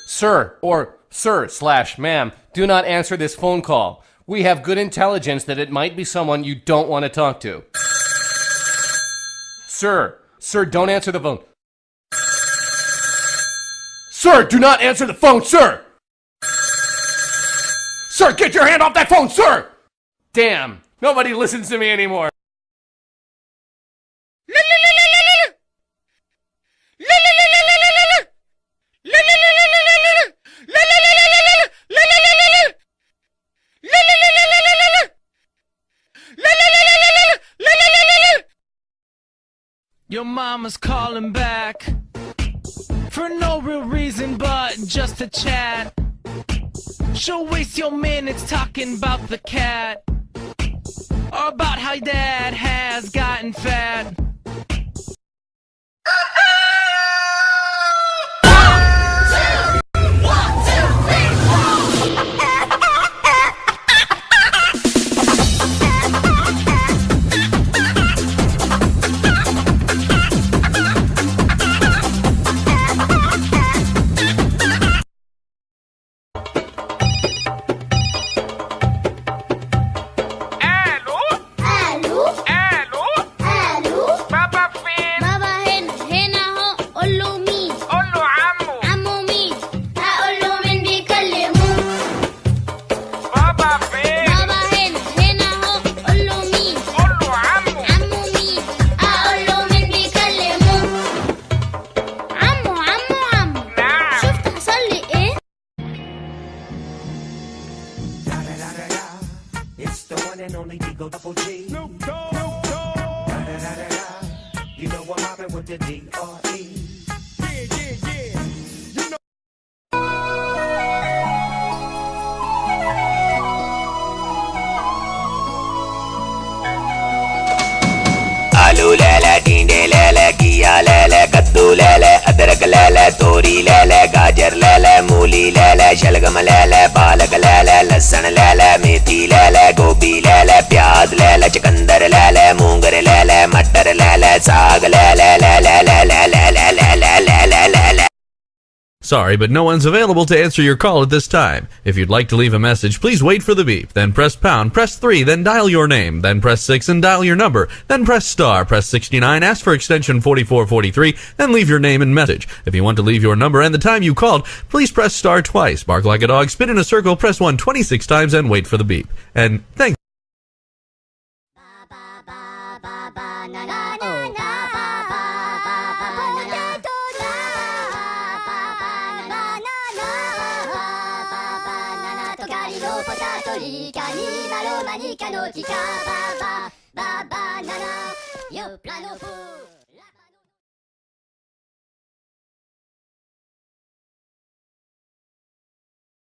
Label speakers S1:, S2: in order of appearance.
S1: Sir, or sir/ma'am, do not answer this phone call. We have good intelligence that it might be someone you don't want to talk to. Sir, don't answer the phone. Sir, do not answer the phone, sir! Sir, get your hand off that phone, sir! Damn, nobody listens to me anymore.
S2: Your mama's calling back for no real reason but just to chat. She'll waste your minutes talking about the cat or about how your dad has gotten fat.
S3: It's the one and only Digo Double G. Snoop Dogg. You know I'm mobbing with the D.R.E. Yeah. You know.
S4: आलू ले ले, टींडे ले ले, घिया ले ले, कद्दू ले ले, अदरक ले ले, तोरी ले ले, गाजर ले ले, मूली ले ले, शलगम ले ले, पालक ले ले, लहसुन ले ले, मेथी ले ले, गोभी ले ले, प्याज ले ले, चुकंदर ले ले, मूंगर ले ले, मटर ले ले, साग ले ले ले ले ले ले ले ले ले ले ले ले ले.
S5: Sorry, but no one's available to answer your call at this time. If you'd like to leave a message, please wait for the beep, then press pound, press 3, then dial your name, then press 6 and dial your number, then press star, press 69, ask for extension 4443, then leave your name and message. If you want to leave your number and the time you called, please press star twice, bark like a dog, spin in a circle, press 1 26 times, and wait for the beep. And thank
S6: Yo, plano fu.